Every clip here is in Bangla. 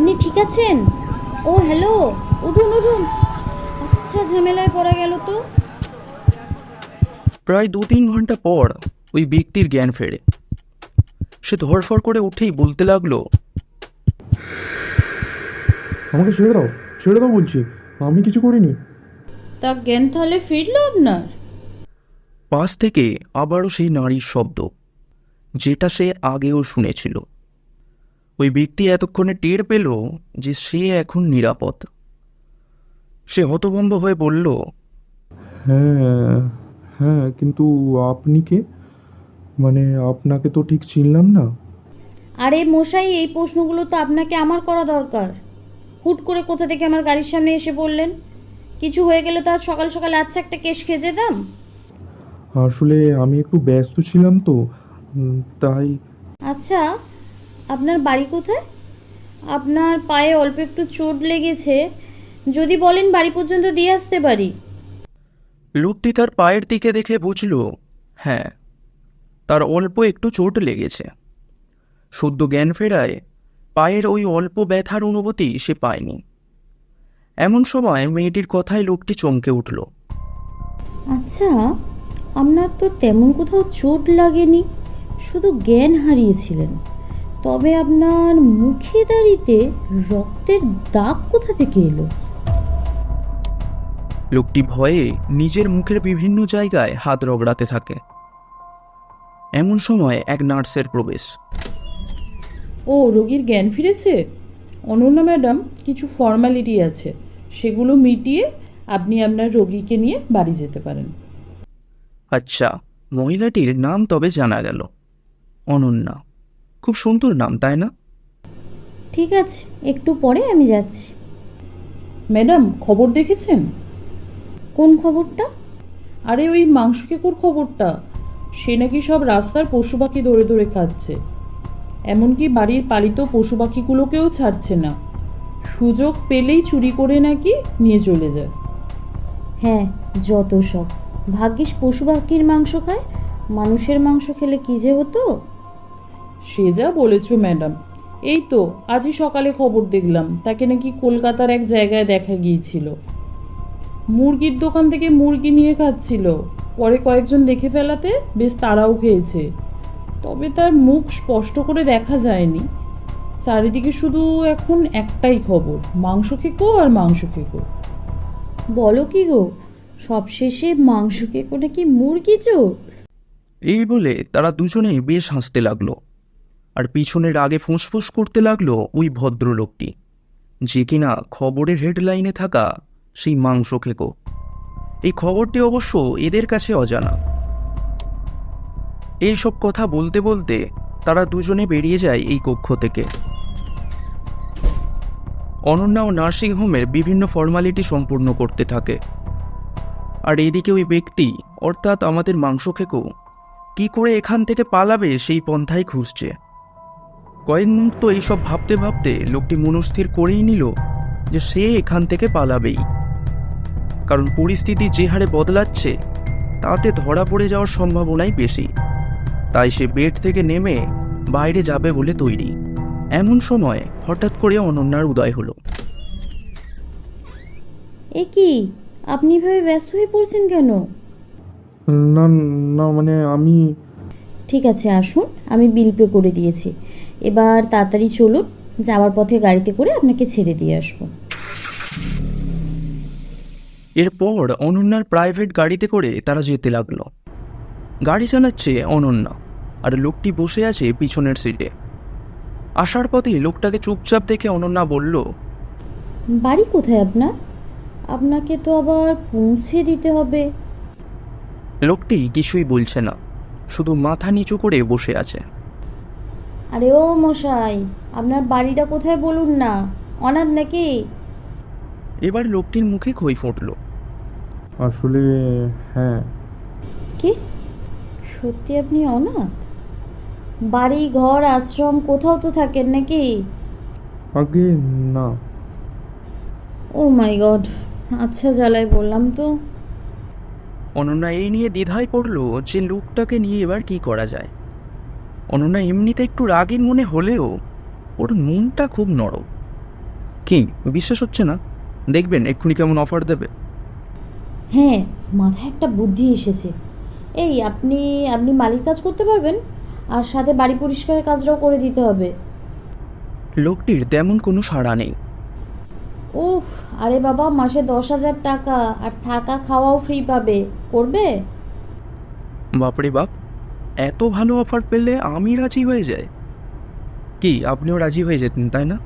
আপনি ঠিক আছেন? ও হ্যালো, উঠুন উঠুন। আচ্ছা, ঝামেলায় পড়া গেল তো। প্রায় 2-3 ঘন্টা পর ওই ব্যক্তির জ্ঞান ফেরে। সে ধড়ফড় করে উঠেই বলতে লাগলো, আমাকে ছেড়ে দাও বলছি, আমি কিছু করিনি। তা জ্ঞান তাহলে ফিরলো আপনার? পাশ থেকে আবারও সেই নারীর শব্দ, যেটা সে আগেও শুনেছিল। ওই ব্যক্তি এতক্ষণে টের পেল যে সে এখন নিরাপদ। সে হতভম্ব হয়ে বলল, হ্যাঁ, হ্যাঁ, কিন্তু আপনি কে? মানে আপনাকে তো ঠিক চিনলাম না। আরে মশাই, এই প্রশ্নগুলো তো আপনাকে আমার করা দরকার। হুট করে কোথা থেকে আমার গাড়ির সামনে এসে বললেন? কিছু হয়ে গেলে তো আজ সকাল সকাল আচ্ছা একটা কেস খেয়ে যেতাম। আসলে আমি একটু ব্যস্ত ছিলাম তো, তাই। আচ্ছা, আপনার বাড়ি কোথায়? আপনার পায়ে অল্প একটু চোট লেগেছে, যদি বলেন বাড়ি পর্যন্ত দিয়ে আসতে পারি। লোকটি তার পায়ের দিকে দেখে বুঝল, হ্যাঁ, তার অল্প একটু চোট লেগেছে। সদ্য জ্ঞান ফেরায় পায়ের ওই অল্প ব্যথার অনুভূতি সে পায়নি। এমন সময় মেয়েটির কথায় লোকটি চমকে উঠল। আচ্ছা, আপনার তো তেমন কোথাও চোট লাগেনি, শুধু জ্ঞান হারিয়েছিলেন। তবে আপনার মুখে দাড়িতে রক্তের দাগ কোথা থেকে এলো? লোকটি ভয়ে নিজের মুখের বিভিন্ন জায়গায় হাত রগড়াতে থাকে। এমন সময় এক নার্সের প্রবেশ। ও, রোগীর জ্ঞান ফিরেছে? অনন্যা ম্যাডাম, কিছু ফর্মালিটি আছে, সেগুলো মিটিয়ে আপনি আপনার রোগীকে নিয়ে বাড়ি যেতে পারেন। আচ্ছা, মহিলাটির নাম তবে জানা গেল, অনন্যা। খুব সুন্দর নাম, তাই না? ঠিক আছে, একটু পরে আমি যাচ্ছি। ম্যাডাম, খবর দেখেছেন? কোন খবরটা? আরে ওই মাংস কেকুর খবরটা। সে নাকি সব রাস্তার পশু পাখি ধরে ধরে খাচ্ছে, এমনকি বাড়ির পালিত পশু পাখিগুলোকেও ছাড়ছে না। সুযোগ পেলেই চুরি করে নাকি নিয়ে চলে যায়। হ্যাঁ, যত সব। ভাগ্যিস পশু পাখির মাংস খায়, মানুষের মাংস খেলে কি যে হতো। সে যা বলেছ ম্যাডাম। এই তো আজই সকালে খবর দেখলাম তাকে নাকি কলকাতার এক জায়গায় দেখা গিয়েছিল। মুরগির দোকান থেকে মুরগি নিয়ে খাচ্ছিল, পরে কয়েকজন দেখে ফেলাতে বেশ তাড়াও খেয়েছে। তবে তার মুখ স্পষ্ট করে দেখা যায়নি। চারিদিকে শুধু এখন একটাই খবর, মাংস খেকো আর মাংস খেকো। বলো কি গো, সবশেষে মাংস খেকো নাকি মুরগি চোর? এই বলে তারা দুজনেই বেশ হাসতে লাগলো। আর পিছনের আগে ফুঁসফুস করতে লাগলো ওই ভদ্রলোকটি, যে কিনা খবরের হেডলাইনে থাকা সেই মাংস খেকো। এই খবরটি অবশ্য এদের কাছে অজানা। এই সব কথা বলতে বলতে তারা দুজনে বেরিয়ে যায় এই কক্ষ থেকে। অনন্যা ও নার্সিংহোমের বিভিন্ন ফর্মালিটি সম্পূর্ণ করতে থাকে। আর এদিকে ওই ব্যক্তি, অর্থাৎ আমাদের মাংস খেকো, কি করে এখান থেকে পালাবে সেই পন্থাই খুঁজছে। কয়েক মুহূর্ত এইসব ভাবতে ভাবতে লোকটি মনস্থির করেই নিল যে সে এখান থেকে পালাবেই। কারণ পরিস্থিতি যে হারে বদলাচ্ছে তাতে ধরা পড়ে যাওয়ার সম্ভাবনাই বেশি। তাই সে বেড থেকে নেমে বাইরে যাবে বলে তৈরি। এমন সময় হঠাৎ করে অনন্যার উদয় হলো। এ কি, আপনি এভাবে ব্যস্ত হয়ে পড়ছেন কেন? না, না, মানে আমি। ঠিক আছে, আসুন, আমি বিল পে করে দিয়েছি। এবার তাড়াতাড়ি চলুন, যাওয়ার পথে গাড়িতে করে আপনাকে ছেড়ে দিয়ে আসবো। এরপর অনন্যার প্রাইভেট গাড়িতে করে তারা যেতে লাগলো। গাড়ি চালাচ্ছে অনন্যা, আর লোকটি বসে আছে পিছনের সিটে। আসার পথে লোকটাকে চুপচাপ দেখে অনন্যা বলল, বাড়ি কোথায় আপনার? আপনাকে তো আবার পৌঁছে দিতে হবে। লোকটি কিছুই বলছে না, শুধু মাথা নিচু করে বসে আছে। আরে ও মশাই, আপনার বাড়িটা কোথায় বলুন না। অনাথ নাকি? এবার লোকটির মুখে খই ফুটল। আসলে, হ্যাঁ। কি, সত্যি আপনি অনাথ? বাড়ি ঘর আশ্রম কোথাও তো থাকেন নাকি? আগে না। ও মাই গড, আচ্ছা জ্বালায় বললাম তো। অনন্যা এই নিয়ে দ্বিধায় পড়ল যে লোকটাকে নিয়ে এবার কি করা যায়। অনন্যা এমনিতে একটু রাগী মনে হলেও ওর মনটা খুব নরম। কি বিশ্বাস হচ্ছে না? দেখবেন এক্ষুনি কেমন অফার দেবে। হ্যাঁ, মাথায় একটা বুদ্ধি এসেছে। এই আপনি আপনি মালির কাজ করতে পারবেন, আর সাথে বাড়ি পরিষ্কারের কাজটাও করে দিতে হবে। লোকটির তেমন কোনো সাড়া নেই। উফ, আরে বাবা, মাসে 10,000 টাকা, আর থাকা খাওয়াও ফ্রি পাবে। করবে? বাপরে বাপ, এত ভালো অফার পেলে আমি রাজি হয়ে যাই। কি আপনিও রাজি হয়ে যেতেন তাই না?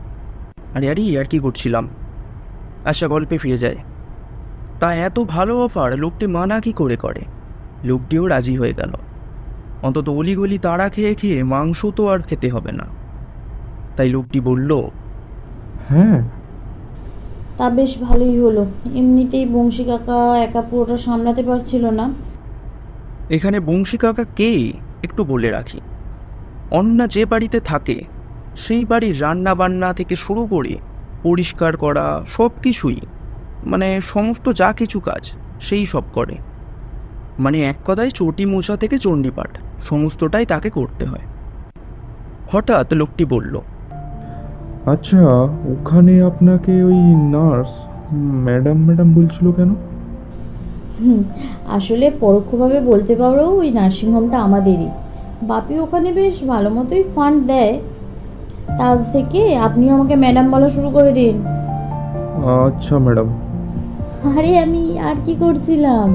আরে আরে আর কি করছিলাম। আচ্ছা গল্পে ফিরে যায়। তা এত ভালো অফার লোকটি মানা কি করে? লোকটিও রাজি হয়ে গেল। অন্তত অলিগলি তাড়া খেয়ে খেয়ে মাংস তো আর খেতে হবে না। তাই লোকটি বলল, হ্যাঁ। তা বেশ ভালোই হলো। এমনিতেই বংশী কাকা একা পুরোটা সামলাতে পারছিল না। এখানে বংশী কাকা কে একটু বলে রাখি। অন্না যে বাড়িতে থাকে সেই বাড়ির রান্না বান্না থেকে শুরু করে পরিষ্কার করা সব কিছুই, মানে সমস্ত যা কিছু কাজ সেই সব করে। মানে এক কথায় চটি মোছা থেকে চণ্ডীপাঠ সমস্তটাই তাকে করতে হয়। হঠাৎ লোকটি বলল, আচ্ছা, ওখানে আপনাকে ওই নার্স ম্যাডাম ম্যাডাম বলছিল কেন? হুম, আসলে পরোক্ষভাবে বলতে পারো ওই নার্সিংহোমটা আমাদেরই। বাপি ওখানে বেশ ভালো মতোই ফান্ড দেয়। তার থেকে আপনিও আমাকে ম্যাডাম বলা শুরু করে দিন। আচ্ছা ম্যাডাম। আরে আমি আর কি করছিলাম।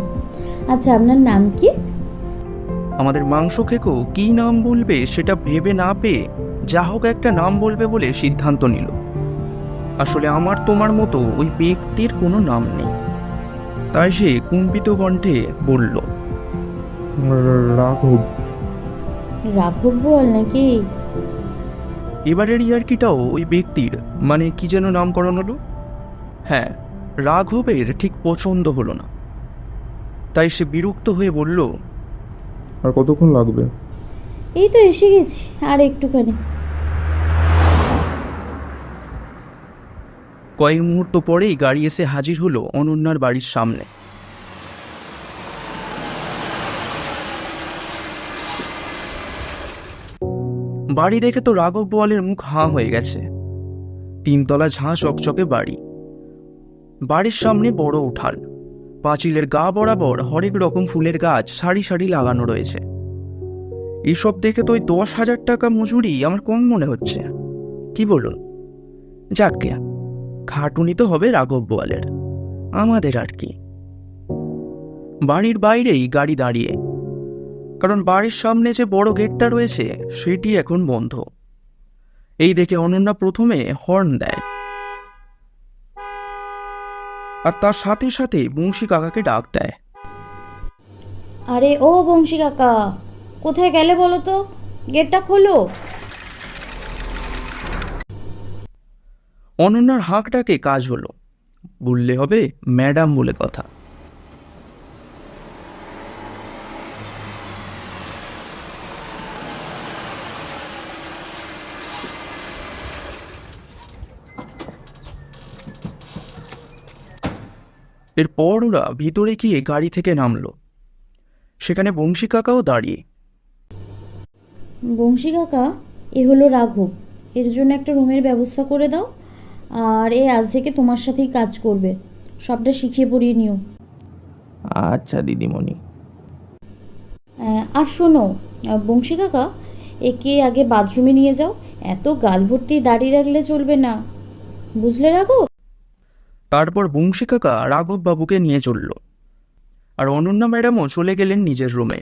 আচ্ছা, আপনার নাম কি? আমাদের মাংস খেকো কী নাম বলবে সেটা ভেবে না পেয়ে যা হোক একটা নাম বলবে বলে সিদ্ধান্ত নিল। আসলে আমার তোমার মতো ওই ব্যক্তির কোনো নাম নেই। তাই সে কুম্পিত কণ্ঠে বলল, রাঘব। রাঘব বল নাকি? এবারের ইয়ার্কিটাও ওই ব্যক্তির, মানে কি যেন নামকরণ হলো। হ্যাঁ, রাঘবের ঠিক পছন্দ হলো না। তাই সে বিরক্ত হয়ে বলল, আর কতক্ষণ লাগবে? এই তো এসে গেছি, আর একটুখানি। কয়েক মুহূর্ত পরেই গাড়ি এসে হাজির হলো অনন্যার বাড়ির সামনে। বাড়ি দেখে তো রাঘব বোয়ালের মুখ হাঁ হয়ে গেছে। 3 তলা ঝাঁ চকচকে বাড়ি। বাড়ির সামনে বড় উঠান, পাঁচিলের গা বরাবর হরেক রকম ফুলের গাছ সারি সারি লাগানো রয়েছে। এসব দেখে তো ওই 10,000 টাকা মজুরি আমার কম মনে হচ্ছে, কি বলুন? যাক গে, খাটুনি তো হবে রাঘব বোয়ালের, আমাদের আর কি। বাড়ির বাইরেই গাড়ি দাঁড়িয়ে, কারণ বাড়ির সামনে যে বড় গেটটা রয়েছে সেটি এখন বন্ধ। এই দেখে অনন্যা প্রথমে হর্ন দেয়, আর তার সাথে সাথে বংশী কাকাকে ডাক দেয়। আরে ও বংশী কাকা, কোথায় গেলে বলো তো? গেটটা খোলো। অনন্যার হাঁক ডাকে কাজ হলো, বললে হবে ম্যাডাম বলে কথা। এরপর ওরা ভিতরে গিয়ে গাড়ি থেকে নামলো। সেখানে বংশী কাকাও দাঁড়িয়ে। বংশী কাকা, এ হলো রাঘব। এর জন্য একটা রুমের ব্যবস্থা করে দাও। আর এ আজ থেকে তোমার সাথেই কাজ করবে। সবটা শিখিয়ে পড়িয়ে নিও। আচ্ছা দিদিমণি। আর শোনো বংশী কাকা, একে আগে বাথরুমে নিয়ে যাও। এত গাল ভর্তি দাঁড়িয়ে রাখলে চলবে না, বুঝলে রাঘব? তারপর বংশী কাকা রাঘব বাবুকে নিয়ে চলল, আর অনন্যা ম্যাডামও চলে গেলেন নিজের রুমে।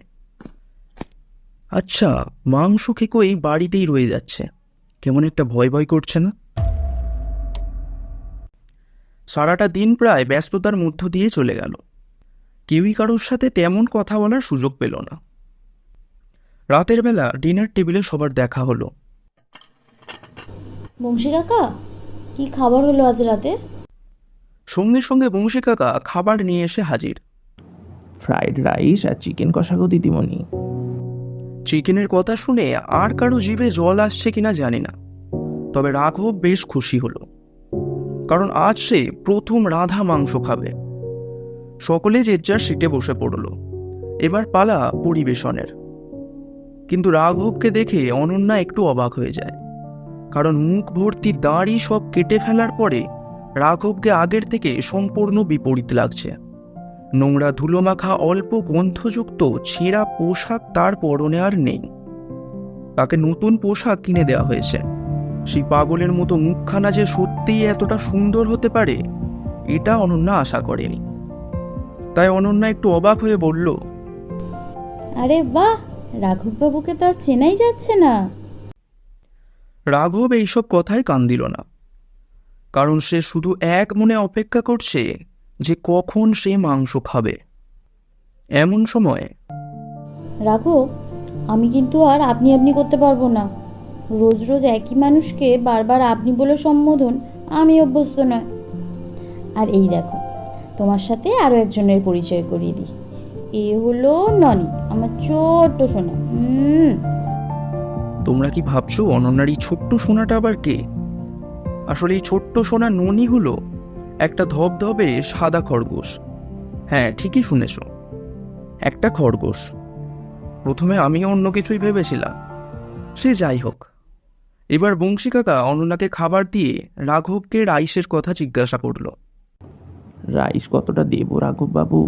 আচ্ছা, মাংস খেকো এই বাড়িতেই রয়ে যাচ্ছে, কেমন একটা ভয় ভয় করছে না? সারাটা দিন প্রায় ব্যস্ততার মধ্য দিয়ে চলে গেল। কেউই কারোর সাথে তেমন কথা বলার সুযোগ পেল না। রাতের বেলা ডিনার টেবিলে সবার দেখা হলো। বংশী কাকা, কি খাবার হলো আজ রাতে? সঙ্গে সঙ্গে বংশী কাকা খাবার নিয়ে এসে হাজির। ফ্রাইড রাইস আর চিকেন কষা গো দিদিমণি। চিকেনের কথা শুনে আর কারো জিভে জল আসছে কিনা জানি না, তবে রাঘব বেশ খুশি হলো, কারণ আজ সে প্রথম রাধা মাংস খাবে। সকলে যে যার সিটে বসে পড়ল। এবার পালা পরিবেশনের। কিন্তু রাঘবকে দেখে অনন্যা একটু অবাক হয়ে যায়, কারণ মুখ ভর্তি দাড়ি সব কেটে ফেলার পরে রাঘবকে আগের থেকে সম্পূর্ণ বিপরীত লাগছে। নোংরা ধুলোমাখা অল্প গন্ধযুক্ত ছেঁড়া পোশাক তার পরনে আর নেই। তাকে নতুন পোশাক কিনে দেওয়া হয়েছে। সেই পাগলের মতো মুখখানা যে সত্যিই এতটা সুন্দর হতে পারে, এটা অনন্যা আশা করেনি। তাই অনন্যা একটু অবাক হয়ে বলল, আরে বাহ, রাঘববাবুকে তো আর চেনাই যাচ্ছে না। রাঘব এইসব কথায় কান দিল না, কারণ সে শুধু এক মনে অপেক্ষা করছে যে কখন সে মাংস খাবে। এমন সময় রাঘব, আমি কিন্তু আর আপনি আপনি করতে পারবো না। রোজ রোজ একই মানুষকে বারবার আপনি বলে সম্বোধন আমি অভ্যস্ত নয়। আর এই দেখো, তোমার সাথে আরও একজনের পরিচয় করিয়ে দিই। এ হলো ননি, আমার ছোট্ট সোনা। তোমরা কি ভাবছো অনন্যার এই ছোট্ট সোনাটা আবার কে? আসলে এই ছোট্ট সোনা ননি হলো একটা ধবধবে সাদা খরগোশ। হ্যাঁ, ঠিকই শুনেছ, একটা খরগোশ। প্রথমে আমি অন্য কিছুই ভেবেছিলাম। সে যাই হোক, এবার বংশী কাকা অনন্যাকে খাবার দিয়ে রাঘবকে রাইসের কথা জিজ্ঞাসা করল। রাইস কতটা দেবো রাঘব বাবু?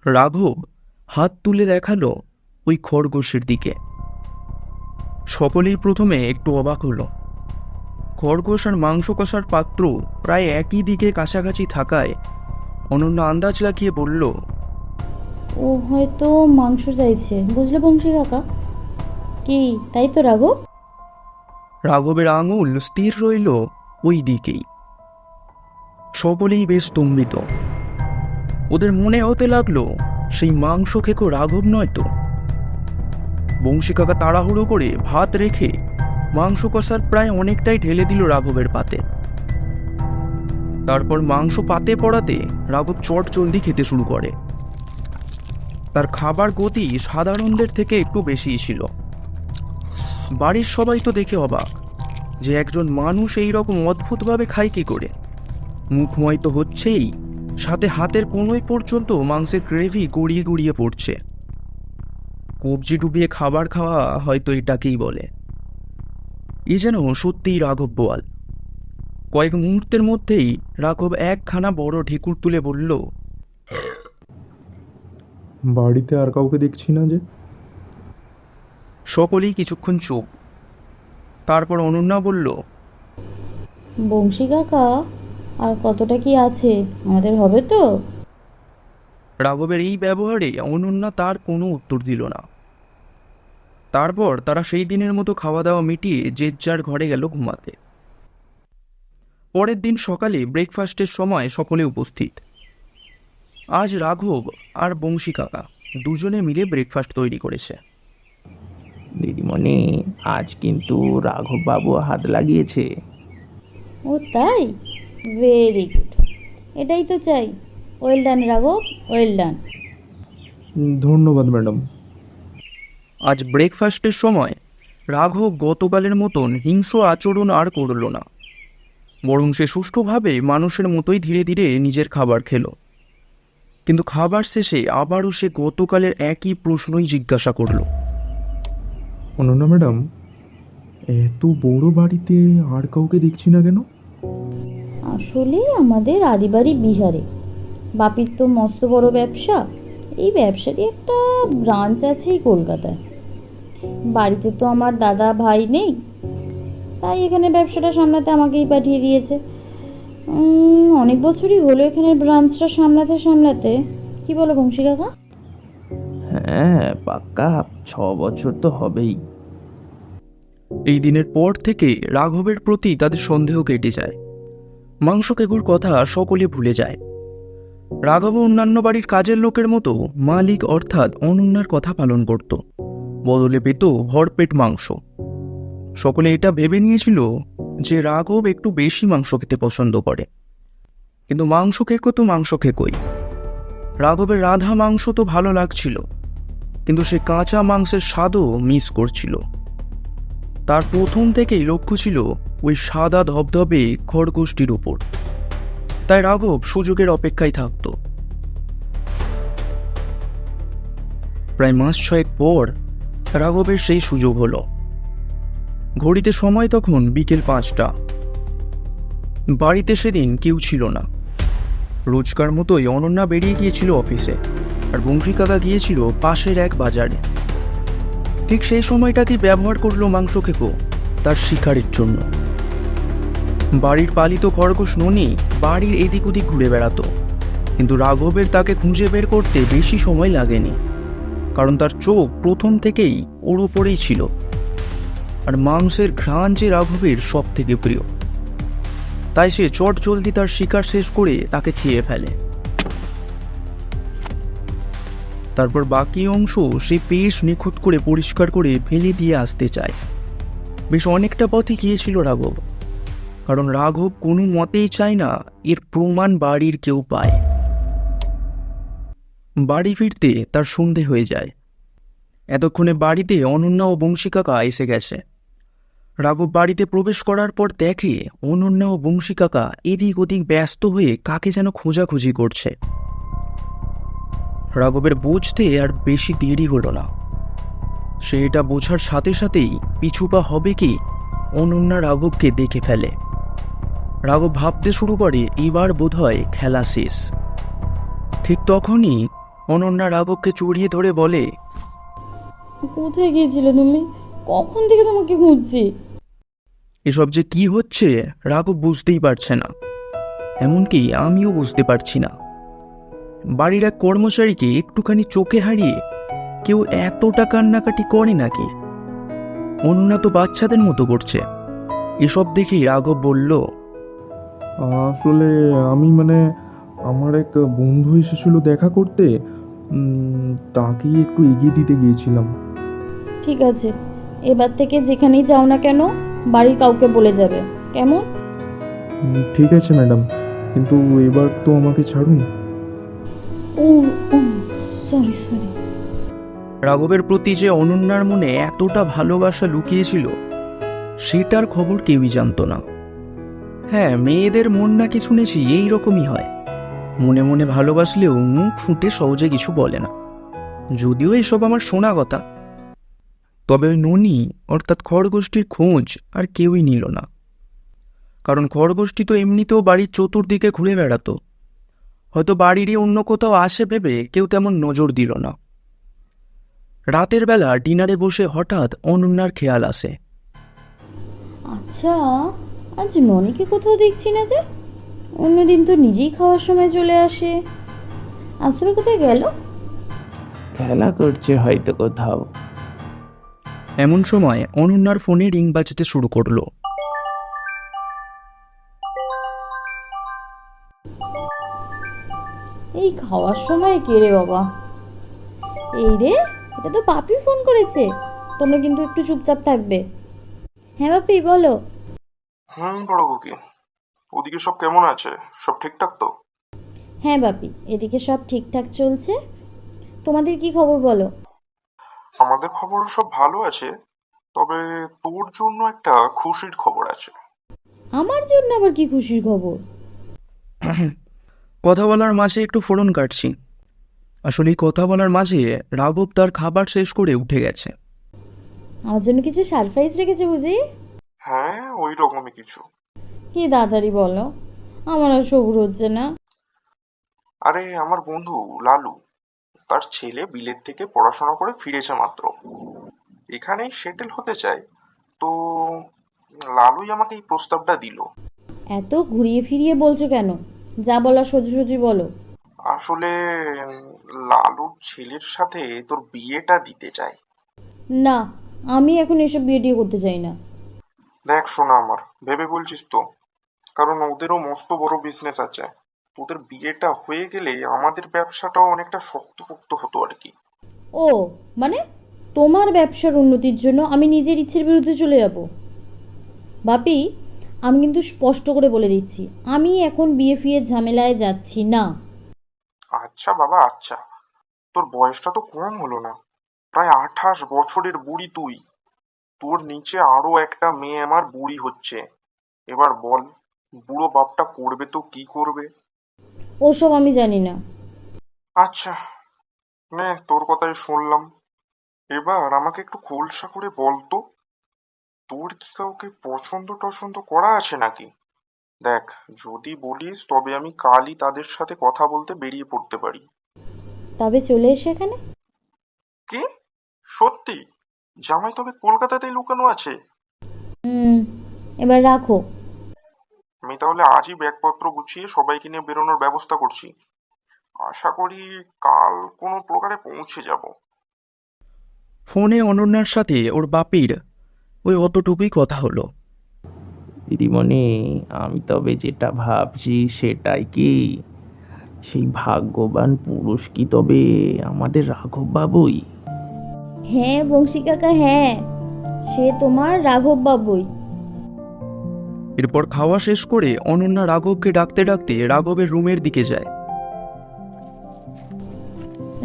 রাঘব হাত তুলে দেখালো ওই খরগোশের দিকে। সকলেই প্রথমে একটু অবাক হলো। খরগোশ আর মাংস কষার পাত্র প্রায় একই দিকে কাছাকাছি থাকায় অনন্যা আন্দাজ লাগিয়ে বলল, ও হয়তো মাংস চাইছে, বুঝলে বংশী কাকা? কি তাই তো রাঘব? রাঘবের আঙুল স্থির রইল ওই দিকেই। সকলেই বেশ স্তম্ভিত। ওদের মনে হতে লাগলো সেই মাংস খেকো রাঘব নয় তো। বংশী কাকা তাড়াহুড়ো করে ভাত রেখে মাংস কষার প্রায় অনেকটাই ঢেলে দিল রাঘবের পাতে। তারপর মাংস পাতে পড়াতে রাঘব চটজলদি খেতে শুরু করে। তার খাবার গতি সাধারণদের থেকে একটু বেশিই ছিল। বাড়ির সবাই তো দেখে অবাক যে একজন মানুষ এই রকম অদ্ভুতভাবে খায় কি করে। মুখময় তো হচ্ছেই, সাথে হাতের কোনোই পর্যন্ত মাংসের গ্রেভি গড়িয়ে গড়িয়ে পড়ছে। কবজি ডুবিয়ে খাবার খাওয়া হয়তো এটাকেই বলে। এ যেন সত্যিই রাঘব বোয়াল। কয়েক মুহূর্তের মধ্যেই রাঘব একখানা বড় ঢেকুর তুলে বলল, বাড়িতে আর কাউকে দেখছি না যে। সকলেই কিছুক্ষণ চুপ। তারপর অনন্যা বলল, বংশী কাকা, আর কতটা কি আছে, আমাদের হবে তো? রাঘবের এই ব্যবহারে অনন্যা তার কোনো উত্তর দিল না। তারপর তারা সেই দিনের মতো খাওয়া দাওয়া মিটিয়ে যে যার ঘরে গেল ঘুমাতে। পরের দিন সকালে ব্রেকফাস্টের সময় সকলে উপস্থিত। আজ রাঘব আর বংশী কাকা দুজনে মিলে ব্রেকফাস্ট তৈরি করেছে। দিদিমণি, আজ কিন্তু রাঘব বাবু হাত লাগিয়েছে। ও তাই? ভেরি গুড, এটাই তো চাই। ওয়েল ডান রাঘব, ওয়েল ডান। ধন্যবাদ ম্যাডাম। আজ ব্রেকফাস্টের সময় রাঘব গতকালের মতন হিংস্র আচরণ আর করল না, বরং সে সুষ্ঠুভাবে মানুষের মতোই ধীরে ধীরে নিজের খাবার খেল। কিন্তু খাবার শেষে আবারও সে গতকালের একই প্রশ্নই জিজ্ঞাসা করল। অনন্যা ম্যাডাম, এত বড় বাড়িতে আর কাউকে দেখছি না কেন? আসলে আমাদের আদিবাড়ি বিহারে, বাপির তো মস্ত বড় ব্যবসা। এই ব্যবসারই একটা ব্রাঞ্চ আছেই কলকাতায়। বাড়িতে তো আমার দাদা ভাই নেই, তাই এখানে ব্যবসাটা সামলাতে আমাকেই পাঠিয়ে দিয়েছে। অনেক বছরই হলো এখানে ব্রাঞ্চটা সামলাতে সামলাতে। কি বলো বংশী কাকা? হ্যাঁ, পাক্কা 6 বছর তো হবেই। এই দিনের পর থেকে রাঘবের প্রতি তাদের সন্দেহ কেটে যায়। মাংস কেকুর কথা সকলে ভুলে যায়। রাঘব অন্যান্য বাড়ির কাজের লোকের মতো মালিক অর্থাৎ অনন্যার কথা পালন করত, বদলে পেত ভরপেট মাংস। সকলে এটা ভেবে নিয়েছিল যে রাঘব একটু বেশি মাংস খেতে পছন্দ করে। কিন্তু মাংস খেকো তো মাংস খেকোই। রাঘবের রাধা মাংস তো ভালো লাগছিল, কিন্তু সে কাঁচা মাংসের স্বাদও মিস করছিল। তার প্রথম থেকেই লক্ষ্য ছিল ওই সাদা ধবধবে খড়গোষ্ঠীর উপর। তাই রাঘব সুযোগের অপেক্ষায় থাকত। প্রায় মাস 6 পর রাঘবের সেই সুযোগ হলো। ঘড়িতে সময় তখন বিকেল 5টা। বাড়িতে সেদিন কেউ ছিল না। রোজকার মতোই অনন্যা বেরিয়ে গিয়েছিল অফিসে, আর বংশী কাকা গিয়েছিল পাশের এক বাজারে। ঠিক সেই সময়টাকে ব্যবহার করলো মাংস খেকো তার শিকারের জন্য। বাড়ির পালিত খরগোশ ননি বাড়ির এদিক ওদিক ঘুরে বেড়াতো, কিন্তু রাঘবের তাকে খুঁজে বের করতে বেশি সময় লাগেনি, কারণ তার চোখ প্রথম থেকেই ওর ওপরেই ছিল। আর মাংসের ঘ্রাণ যে রাঘবের সব থেকে প্রিয়, তাই সে চট জলদি তার শিকার শেষ করে তাকে খেয়ে ফেলে। তারপর বাকি অংশ সে বেশ নিখুঁত করে পরিষ্কার করে ফেলে দিয়ে আসতে চায়। বেশ অনেকটা পথে গিয়েছিল রাঘব, কারণ রাঘব কোনো মতেই চায় না এর প্রমাণ বাড়ির কেউ পায়। বাড়ি ফিরতে তার সন্ধে হয়ে যায়। এতক্ষণে বাড়িতে অনন্যা ও বংশী কাকা এসে গেছে। রাঘব বাড়িতে প্রবেশ করার পর দেখে অনন্যা ও বংশী কাকা এদিক ওদিক ব্যস্ত হয়ে কাকে যেন খোঁজাখুঁজি করছে। রাঘবের বুঝতে আর বেশি দেরি হলো না। সে এটা বোঝার সাথে সাথেই পিছুপা হবে কি অনন্যা রাঘবকে দেখে ফেলে। রাঘব ভাবতে শুরু করে এবার বোধহয় খেলা শেষ। ঠিক তখনই অনন্যা রাঘবকে জড়িয়ে ধরে বলে, কোথায় গিয়েছিলে তুমি? কখন থেকে তোমাকে খুঁজছি। এসব যে কি হচ্ছে রাঘব বুঝতেই পারছে না, এমনকি আমিও বুঝতে পারছি না। বাড়ির এক কর্মচারীকে একটুখানি চোখে হারিয়ে কেউ এতটা কান্নাকাটি করে নাকি? অনন্যা তো বাচ্চাদের মতো করছে। এসব দেখেই রাঘব বলল, আসলে আমি আমার এক বন্ধু এসেছিল দেখা করতে, তাকেই একটু এগিয়ে দিতে গিয়েছিলাম। ঠিক আছে, এবার থেকে যেখানেই যাও না কেন বাড়ির কাউকে বলে যাবে, কেমন? ঠিক আছে ম্যাডাম, কিন্তু এবার তো আমাকে ছাড়ুন। ও ও সরি সরি। রাঘবের প্রতি যে অনন্যার মনে এতটা ভালোবাসা লুকিয়েছিল সেটার খবর কেউই জানত না। হ্যাঁ, মেয়েদের মন নাকি শুনেছি এই রকমই হয়, মনে মনে ভালোবাসলেও মুখ ফুটে সহজে কিছু বলে না। যদিও এসব আমার শোনা কথা। তবে ওই ননি অর্থাৎ খড়গোষ্ঠীর খোঁজ আর কেউই নিল না, কারণ খড়গোষ্ঠী তো এমনিতেও বাড়ির চতুর্দিকে ঘুরে বেড়াতো। হয়তো বাড়িরই অন্য কোথাও আসে ভেবে কেউ তেমন নজর দিল না। রাতের বেলা ডিনারে বসে হঠাৎ অনন্যার খেয়াল আসে। আচ্ছা, আজ ননিকে কোথাও দেখছি না যে। অন্যদিন তো নিজেই খাওয়ার সময় চলে আসে। আজ তবে কোথায় গেল? খেলা করছে হয়তো কোথাও। এমন সময় অনন্যার ফোনে রিং বাজতে শুরু করলো। এই খাওয়ার সময় কে রে বাবা? এই রে, এটা তো পাপি ফোন করেছে। তোমরা কিন্তু একটু চুপচাপ থাকবে। হ্যাঁ পাপি, বলো। বড় খুকি, ওদিকে সব কেমন আছে? সব ঠিকঠাক তো? হ্যাঁ বাপি, এদিকে সব ঠিকঠাক চলছে। তোমাদের কি খবর বলো? আমাদের খবরও সব ভালো আছে, তবে তোর জন্য একটা খুশির খবর আছে। আমার জন্য আবার কি খুশির খবর? কথা বলার মাঝে একটু ফোড়ন কাটছি। আসলে এই কথা বলার মাঝে রাঘব তার খাবার শেষ করে উঠে গেছে। আমার জন্য কিছু সারপ্রাইজ রেখেছে বুঝি? হ্যাঁ, ওই রকমই কিছু। কি তাড়াতাড়ি বলো, আমার আর সবুর হচ্ছে না। আরে, আমার বন্ধু লালু, তার ছেলে বিলেত থেকে পড়াশোনা করে ফিরেছে মাত্র, এখানেই সেটেল হতে চায়। তো লালুই আমাকে এই প্রস্তাবটা দিল। এত ঘুরিয়ে ফিরিয়ে বলছো কেন? যা বলার সোজাসুজি বলো। আসলে লালুর ছেলের সাথে তোর বিয়েটা দিতে চায়। না, আমি এখন এসব বিয়ে টিয়ে করতে চাই না। দেখ শোনা, আমার ভেবে বলছিস তো? কারণ ওদেরও মস্ত বড় বিজনেস আছে। তোদের বিয়েটা হয়ে গেলে আমাদের ব্যবসাটাও অনেকটা শক্তপোক্ত হতো আর কি। ও, মানে তোমার ব্যবসার উন্নতির জন্য আমি নিজের ইচ্ছের বিরুদ্ধে চলে যাব? বাপি, আমি কিন্তু স্পষ্ট করে বলে দিচ্ছি, আমি এখন বিয়ে ফিয়ের ঝামেলায় যাচ্ছি না। আচ্ছা বাবা, আচ্ছা। তোর বয়সটা তো কম হলো না, প্রায় 28 বছরের বুড়ি তুই। তোর নিচে আরো একটা মেয়ে আমার বুড়ি হচ্ছে। এবার বল, বুড়ো বাপটা করবে তো কি করবে? ওসব আমি জানি না। আচ্ছা, নে তোর কথাই শুনলাম। এবার আমাকে একটু খোলসা করে বল তো, তোর কি কাউকে পছন্দ টছন্দ করা আছে নাকি? দেখ, যদি বলিস তবে আমি কালই তাদের সাথে কথা বলতে বেরিয়ে পড়তে পারি। তবে চলে এসো এখানে। কি? সত্যি? জামাই তবে কলকাতাতেই লুকানো আছে? হুম, এবার রাখো। আমি তাহলে আজই ব্যাগপত্র গুছিয়ে সবাইকে নিয়ে বেরোনোর ব্যবস্থা করছি। আশা করি কাল কোনো প্রকারে পৌঁছে যাব। ফোনে অনন্যার সাথে ওর বাপির ওই অতটুকুই কথা হলো। দিদিমণি, আমি তবে যেটা ভাবছি সেটাই কি, সেই ভাগ্যবান পুরুষ কি তবে আমাদের রাঘব বাবুই? হ্যাঁ বংশী কাকা, হ্যাঁ, সে তোমার রাঘব বাবুই। এরপর খাওয়া শেষ করে অনন্যা রাঘবকে ডাকতে ডাকতে রাঘবের রুমের দিকে যায়।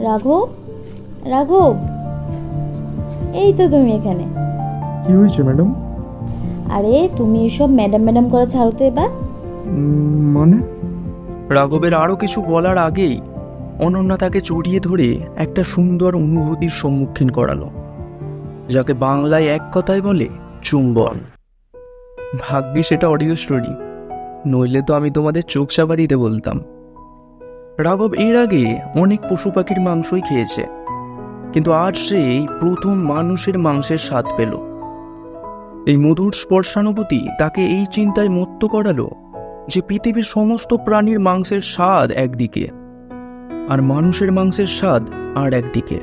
রাঘব, রাঘব, এই তো তুমি এখানে। কি হয়েছে ম্যাডাম? আরে তুমি এসব ম্যাডাম ম্যাডাম করা ছাড়ো তো এবার। মানে? রাঘবের আরও কিছু বলার আগেই অনন্যা তাকে জড়িয়ে ধরে একটা সুন্দর অনুভূতির সম্মুখীন করালো, যাকে বাংলায় এক কথায় বলে চুম্বন। ভাগ্যিস সেটা অডিও স্টোরি, নইলে তো আমি তোমাদের চোখ চাপা দিতে বলতাম। রাঘব এর আগে অনেক পশু পাখির মাংসই খেয়েছে, কিন্তু আজ সে এই প্রথম মানুষের মাংসের স্বাদ পেল। এই মধুর স্পর্শানুভূতি তাকে এই চিন্তায় মত্ত করালো যে পৃথিবীর সমস্ত প্রাণীর মাংসের স্বাদ একদিকে, আর মানুষের মাংসের স্বাদ আর একদিকে।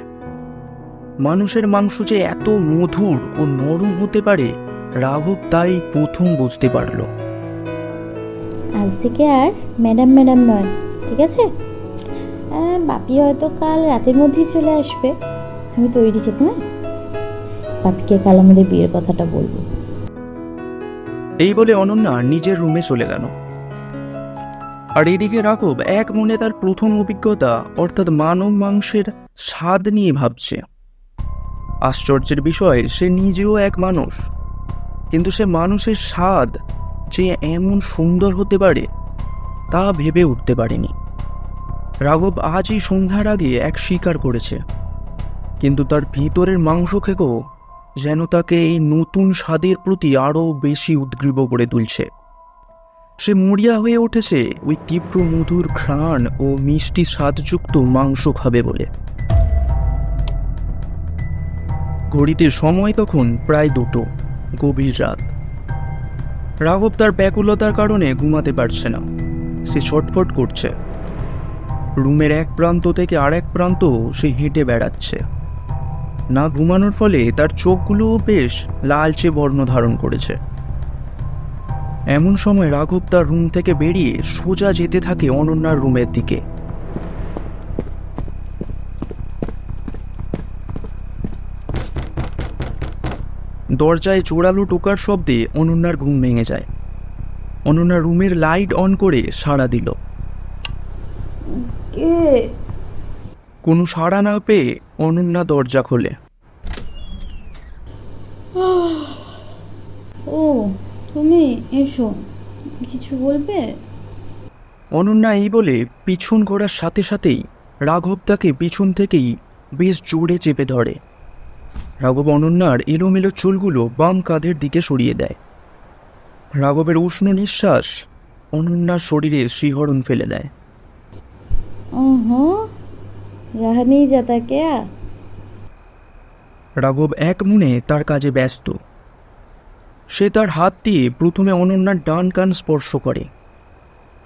মানুষের মাংস যে এত মধুর ও নরম হতে পারে, রাঘব তাই প্রথম বুঝতে পারল। আজ থেকে আর ম্যাডাম ম্যাডাম নয়, ঠিক আছে? বাপি হয়তো কাল রাতের মধ্যেই চলে আসবে, তুমি তৈরি থেকো। হ্যাঁ, বাপিকে কাল আমাদের বিয়ের কথাটা বলবো। এই বলে অনন্যা নিজের রুমে চলে গেল। আর এদিকে রাঘব এক মনে তার প্রথম অভিজ্ঞতা অর্থাৎ মানব মাংসের স্বাদ নিয়ে ভাবছে। আশ্চর্যের বিষয়, সে নিজেও এক মানুষ, কিন্তু সে মানুষের স্বাদ যে এমন সুন্দর হতে পারে তা ভেবে উঠতে পারেনি। রাঘব আজই সন্ধ্যার আগে এক শিকার করেছে, কিন্তু তার ভিতরের মাংস খেকো যেন তাকে এই নতুন স্বাদের প্রতি আরও বেশি উদ্গ্রীব করে তুলছে। সে মরিয়া হয়ে উঠেছে ওই তীব্র মধুর ঘ্রাণ ও মিষ্টি স্বাদযুক্ত মাংস খাবে বলে। ঘড়িতে সময় তখন প্রায় 2টো, গভীর রাত। রাঘব তার ব্যাকুলতার কারণে ঘুমাতে পারছে না, সে ছটফট করছে। রুমের এক প্রান্ত থেকে আরেক প্রান্ত সে হেঁটে বেড়াচ্ছে। না ঘুমানোর ফলে তার চোখগুলোও বেশ লালচে বর্ণ ধারণ করেছে। এমন সময় রাঘব তার রুম থেকে বেরিয়ে সোজা যেতে থাকে অনন্যার রুমের দিকে। দরজায় জোরালো টোকার শব্দে অনন্যার ঘুম ভেঙে যায়। অনন্যা রুমের লাইট অন করে সাড়া দিল। কে? কোনো সাড়া না পেয়ে অনন্যা দরজা খোলে। ও তুমি, এসো, কিছু বলবে? অনন্যা এই বলে পিছন ঘোরার সাথে সাথেই রাঘব তাকে পিছন থেকেই বেশ জোরে চেপে ধরে। রাঘব অনন্যার এলোমেলো চুলগুলো বাম কাঁধের দিকে সরিয়ে দেয়। রাঘবের উষ্ণ নিঃশ্বাস অনন্যার শরীরে শিহরণ ফেলে দেয়। रहा नहीं जाता क्या? রাঘব এক মনে তার কাজে ব্যস্ত। সে তার হাত দিয়ে প্রথমে অনন্যার ডান কান স্পর্শ করে,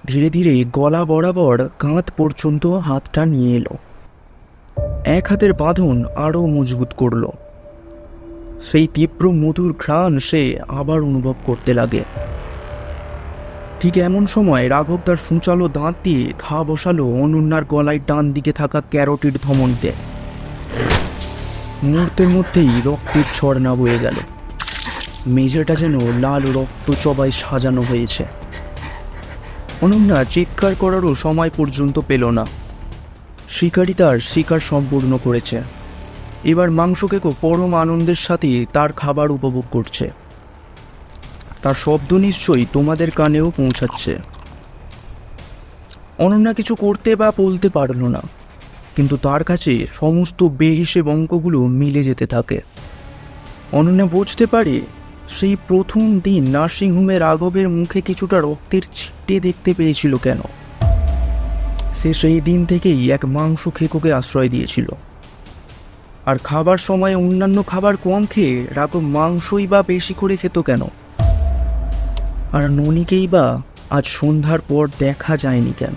ধীরে ধীরে গলা বরাবর কাঁধ পর্যন্ত হাতটা নিয়ে এলো। এক হাতের বাঁধন আরও মজবুত করল। সেই তীব্র মধুর ঘ্রাণ সে আবার অনুভব করতে লাগে। ঠিক এমন সময় রাঘব তার সূচালো দাঁত দিয়ে ঘা বসালো অনন্যার গলায় ডান দিকে থাকা ক্যারোটির ধমনীতে। মুহূর্তের মধ্যেই রক্তের ঝর্ণা বয়ে গেল। মেঝেটা যেন লাল রক্ত চবায় সাজানো হয়েছে। অনন্যা চিৎকার করারও সময় পর্যন্ত পেল না। শিকারী তার শিকার সম্পূর্ণ করেছে। এবার মাংসকেও পরম আনন্দের সাথে তার খাবার উপভোগ করছে। তার শব্দ নিশ্চয়ই তোমাদের কানেও পৌঁছাচ্ছে। অনন্যা কিছু করতে বা বলতে পারল না, কিন্তু তার কাছে সমস্ত বেহিসেব অঙ্কগুলো মিলে যেতে থাকে। অনন্যা বুঝতে পারে সেই প্রথম দিন নার্সিংহোমে রাঘবের মুখে কিছুটা রক্তের ছিটে দেখতে পেয়েছিল কেন? সে সেই দিন থেকেই এক মাংস খেকোকে আশ্রয় দিয়েছিল। আর খাবার সময় অন্যান্য খাবার কম খেয়ে রাঘব মাংসই বা বেশি করে খেত কেন? আর ননিকেই বা আজ সন্ধ্যার পর দেখা যায়নি কেন?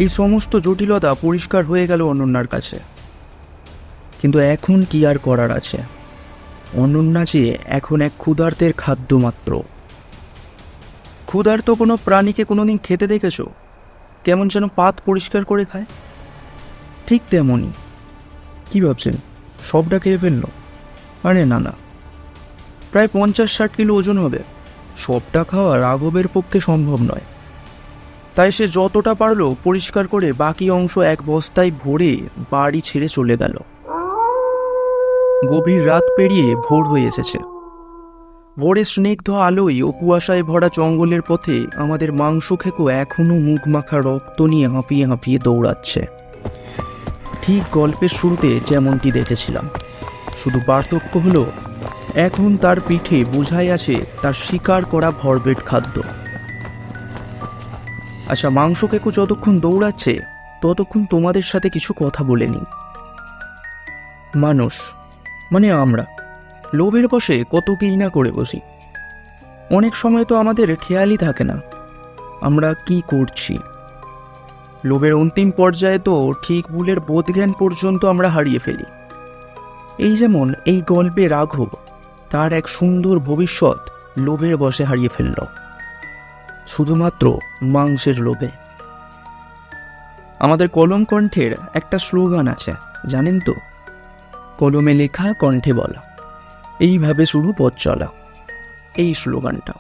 এই সমস্ত জটিলতা পরিষ্কার হয়ে গেল অনন্যার কাছে। কিন্তু এখন কি আর করার আছে? অনন্যা যে এখন এক ক্ষুধার্তের খাদ্য মাত্র। ক্ষুধার্ত কোনো প্রাণীকে কোনোদিন খেতে দেখেছো কেমন যেন পাত পরিষ্কার করে খায়? ঠিক তেমনই। কি ভাবছেন সবটা খেয়ে ফেললো? আরে না না, প্রায় 50-60 কিলো ওজন হবে। সবটা খাওয়া রাঘবের পক্ষে সম্ভব নয়। তাই সে যতটা পারলো পরিষ্কার করে বাকি অংশ এক বস্তায় ভরে বাড়ি ছেড়ে চলে গেল। গভীর রাত পেরিয়ে ভোর হয়ে এসেছে। ভোরের স্নিগ্ধ আলোয় ও কুয়াশায় ভরা জঙ্গলের পথে আমাদের মাংস খেকো এখনো মুখ মাখা রক্ত নিয়ে হাঁপিয়ে হাঁপিয়ে দৌড়াচ্ছে, ঠিক গল্পের শুরুতে যেমনটি দেখেছিলাম। শুধু পার্থক্য হলো এখন তার পিঠে বোঝাই আছে তার শিকার করা ভরপেট খাদ্য। আচ্ছা, মাংস খেকো যতক্ষণ দৌড়াচ্ছে ততক্ষণ তোমাদের সাথে কিছু কথা বলে নিই। মানুষ মানে আমরা লোভের বশে কত কি না করে বসি। অনেক সময় তো আমাদের খেয়ালই থাকে না আমরা কি করছি। লোভের অন্তিম পর্যায়ে তো ঠিক ভুলের বোধজ্ঞান পর্যন্ত আমরা হারিয়ে ফেলি। এই যেমন এই গল্পে রাঘব তার এক সুন্দর ভবিষ্যৎ লোভের বশে হারিয়ে ফেলল, শুধুমাত্র মাংসের লোভে। আমাদের কলম কণ্ঠের একটা স্লোগান আছে, জানেন তো? কলমে লেখা, কণ্ঠে বলা, এইভাবে শুরু পথ চলা, এই স্লোগানটা।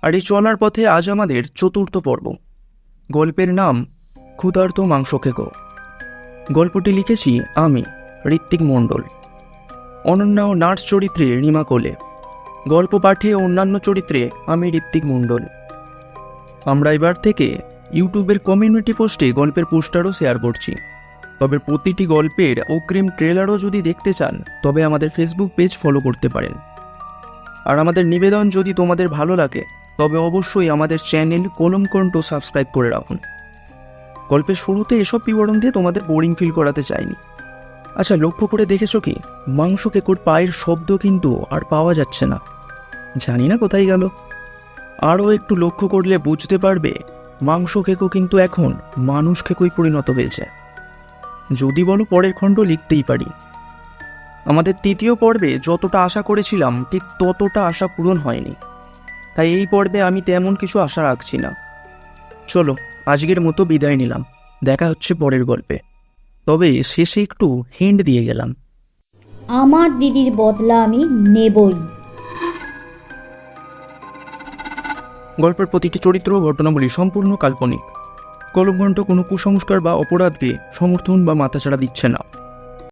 আর এই চলার পথে আজ আমাদের চতুর্থ পর্ব। গল্পের নাম ক্ষুধার্ত মাংস খেকো। গল্পটি লিখেছি আমি, ঋত্বিক মণ্ডল। অনন্যা ও নার্স চরিত্রে রিমা কোলে। গল্প পাঠে ও অন্যান্য চরিত্রে আমি ঋত্বিক মণ্ডল। আমরা এবার থেকে ইউটিউবের কমিউনিটি পোস্টে গল্পের পোস্টারও শেয়ার করছি। তবে প্রতিটি গল্পের অগ্রিম ট্রেলারও যদি দেখতে চান তবে আমাদের ফেসবুক পেজ ফলো করতে পারেন। আর আমাদের নিবেদন, যদি তোমাদের ভালো লাগে তবে অবশ্যই আমাদের চ্যানেল কলমকণ্ঠ সাবস্ক্রাইব করে রাখুন। গল্পের শুরুতে এসব বিবরণ দিয়ে তোমাদের বোরিং ফিল করাতে চাইনি। আচ্ছা, লক্ষ্য করে দেখেছো কি মাংস খেকোর পায়ের শব্দ কিন্তু আর পাওয়া যাচ্ছে না। জানি না কোথায় গেল। আরও একটু লক্ষ্য করলে বুঝতে পারবে মাংস খেকো কিন্তু এখন মানুষ খেকোই পরিণত হয়েছে। যদি বলো পরের খণ্ড লিখতেই পারি। আমাদের তৃতীয় পর্বে যতটা আশা করেছিলাম ঠিক ততটা আশা পূরণ হয়নি, তাই এই পর্বে আমি তেমন কিছু আশা রাখছি না। চলো আজকের মতো বিদায় নিলাম, দেখা হচ্ছে পরের গল্পে। তবে শেষে একটু হিন্ট দিয়ে গেলাম, আমার দিদির বদলা আমি নেবই। গল্পের প্রতিটি চরিত্র ও ঘটনাবলী সম্পূর্ণ কাল্পনিক। কলমঘণ্ট কোনো কুসংস্কার বা অপরাধকে সমর্থন বা মাথাচাড়া দিচ্ছে না।